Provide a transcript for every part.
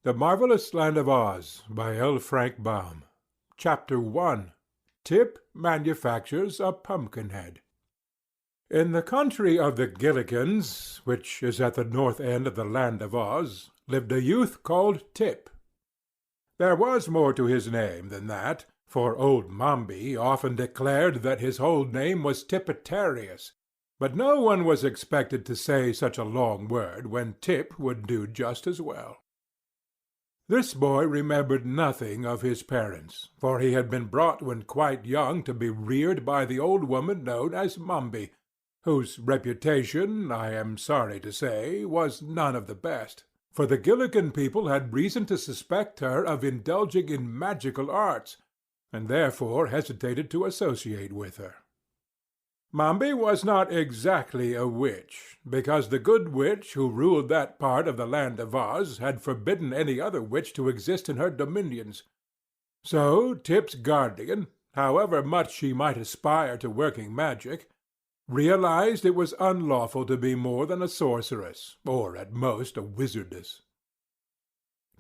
The Marvelous Land of Oz by L. Frank Baum. Chapter 1. Tip Manufactures a Pumpkinhead. In the country of the Gillikins, which is at the north end of the Land of Oz, lived a youth called Tip. There was more to his name than that, for old Mombi often declared that his whole name was Tipitarius, but no one was expected to say such a long word when Tip would do just as well. This boy remembered nothing of his parents, for he had been brought when quite young to be reared by the old woman known as Mombi, whose reputation, I am sorry to say, was none of the best, for the Gillikin people had reason to suspect her of indulging in magical arts, and therefore hesitated to associate with her. Mombi was not exactly a witch, because the good witch who ruled that part of the Land of Oz had forbidden any other witch to exist in her dominions. So Tip's guardian, however much she might aspire to working magic, realized it was unlawful to be more than a sorceress, or at most a wizardess.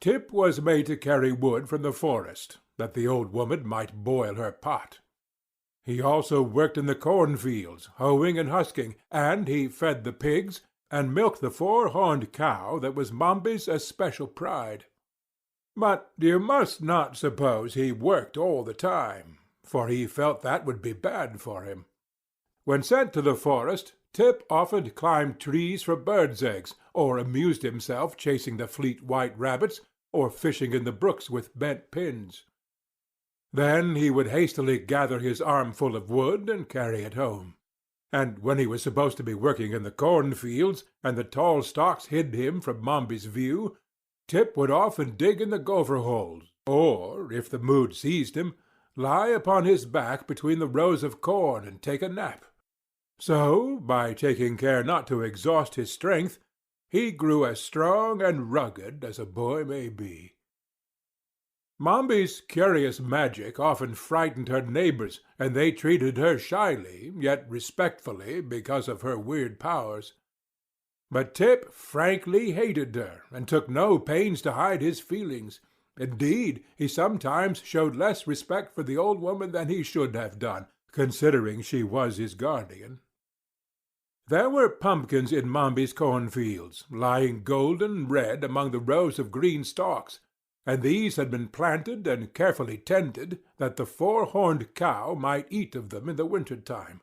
Tip was made to carry wood from the forest, that the old woman might boil her pot. He also worked in the cornfields, hoeing and husking, and he fed the pigs, and milked the four-horned cow that was Mombi's especial pride. But you must not suppose he worked all the time, for he felt that would be bad for him. When sent to the forest, Tip often climbed trees for birds' eggs, or amused himself chasing the fleet white rabbits, or fishing in the brooks with bent pins. Then he would hastily gather his armful of wood and carry it home. And when he was supposed to be working in the cornfields, and the tall stalks hid him from Mombi's view, Tip would often dig in the gopher holes, or, if the mood seized him, lie upon his back between the rows of corn and take a nap. So, by taking care not to exhaust his strength, he grew as strong and rugged as a boy may be. Mombi's curious magic often frightened her neighbors, and they treated her shyly, yet respectfully, because of her weird powers. But Tip frankly hated her, and took no pains to hide his feelings. Indeed, he sometimes showed less respect for the old woman than he should have done, considering she was his guardian. There were pumpkins in Mombi's cornfields, lying golden red among the rows of green stalks, and these had been planted and carefully tended that the four-horned cow might eat of them in the winter-time.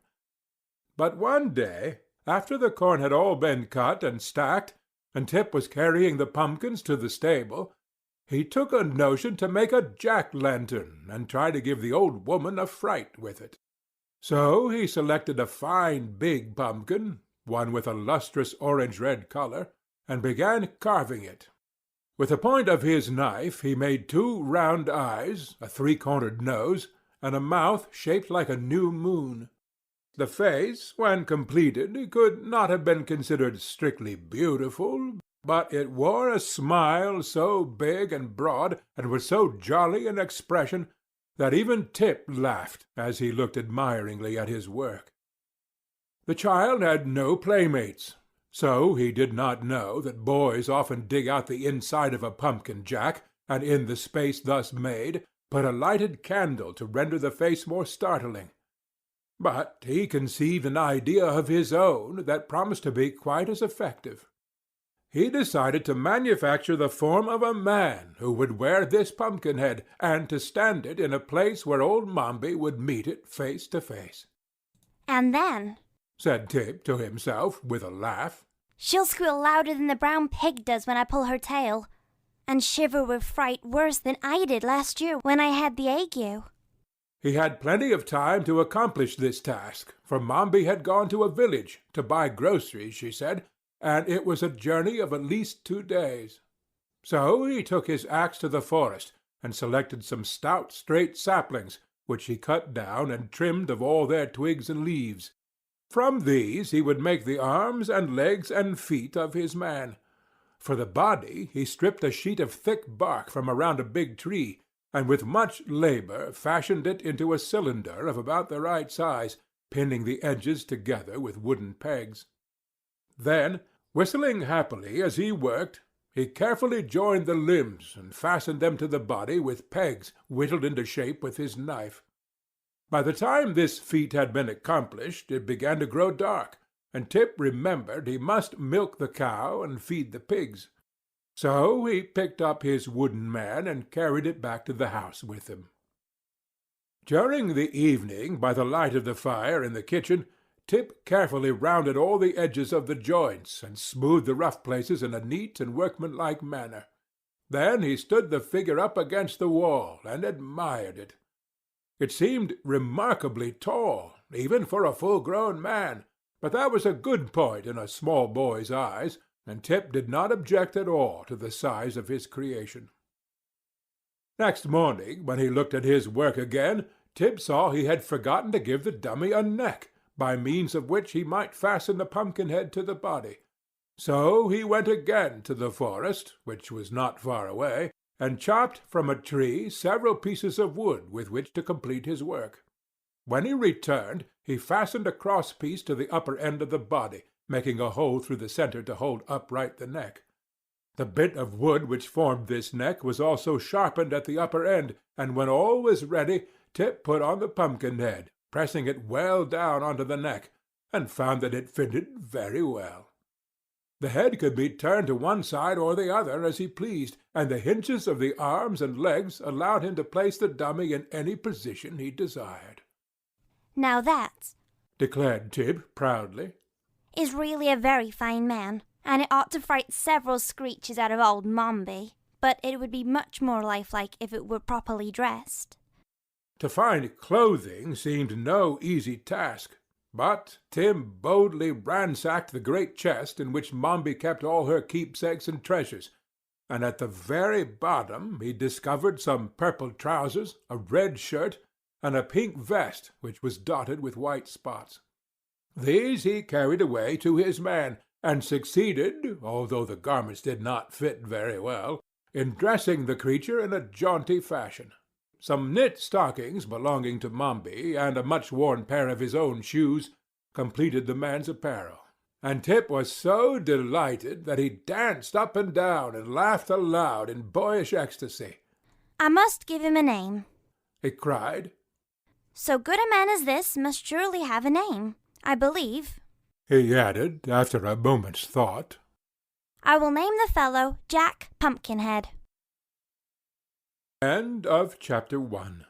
But one day, after the corn had all been cut and stacked, and Tip was carrying the pumpkins to the stable, he took a notion to make a jack-lantern and try to give the old woman a fright with it. So he selected a fine big pumpkin, one with a lustrous orange-red color, and began carving it. With the point of his knife he made two round eyes, a three-cornered nose, and a mouth shaped like a new moon. The face, when completed, could not have been considered strictly beautiful, but it wore a smile so big and broad, and was so jolly an expression, that even Tip laughed as he looked admiringly at his work. The child had no playmates, so he did not know that boys often dig out the inside of a pumpkin jack, and in the space thus made put a lighted candle to render the face more startling. But he conceived an idea of his own that promised to be quite as effective. He decided to manufacture the form of a man who would wear this pumpkin head, and to stand it in a place where old Mombi would meet it face to face. "And then," said Tip to himself with a laugh, "she'll squeal louder than the brown pig does when I pull her tail, and shiver with fright worse than I did last year when I had the ague." He had plenty of time to accomplish this task, for Mombi had gone to a village to buy groceries, she said, and it was a journey of at least 2 days. So he took his axe to the forest, and selected some stout straight saplings, which he cut down and trimmed of all their twigs and leaves. From these he would make the arms and legs and feet of his man. For the body he stripped a sheet of thick bark from around a big tree, and with much labor fashioned it into a cylinder of about the right size, pinning the edges together with wooden pegs. Then, whistling happily as he worked, He carefully joined the limbs and fastened them to the body with pegs whittled into shape with his knife. By the time this feat had been accomplished, it began to grow dark, and Tip remembered he must milk the cow and feed the pigs. So he picked up his wooden man and carried it back to the house with him. During the evening, by the light of the fire in the kitchen, Tip carefully rounded all the edges of the joints and smoothed the rough places in a neat and workmanlike manner. Then he stood the figure up against the wall and admired it. It seemed remarkably tall, even for a full-grown man, but that was a good point in a small boy's eyes, and Tip did not object at all to the size of his creation. Next morning, when he looked at his work again, Tip saw he had forgotten to give the dummy a neck, by means of which he might fasten the Pumpkinhead to the body. So he went again to the forest, which was not far away, and chopped from a tree several pieces of wood with which to complete his work. When he returned, he fastened a cross-piece to the upper end of the body, making a hole through the centre to hold upright the neck. The bit of wood which formed this neck was also sharpened at the upper end, and when all was ready, Tip put on the Pumpkinhead, pressing it well down onto the neck, and found that it fitted very well. The head could be turned to one side or the other as he pleased, and the hinges of the arms and legs allowed him to place the dummy in any position he desired. "Now that," declared Tip proudly, "is really a very fine man, and it ought to fright several screeches out of old Mombi, but it would be much more lifelike if it were properly dressed." To find clothing seemed no easy task, but Tim boldly ransacked the great chest in which Mombi kept all her keepsakes and treasures, and at the very bottom he discovered some purple trousers, a red shirt, and a pink vest which was dotted with white spots. These he carried away to his man, and succeeded, although the garments did not fit very well, in dressing the creature in a jaunty fashion. Some knit stockings belonging to Mombi, and a much-worn pair of his own shoes, completed the man's apparel, and Tip was so delighted that he danced up and down and laughed aloud in boyish ecstasy. "I must give him a name," he cried. "So good a man as this must surely have a name. I believe," he added, after a moment's thought, "I will name the fellow Jack Pumpkinhead." End of chapter 1.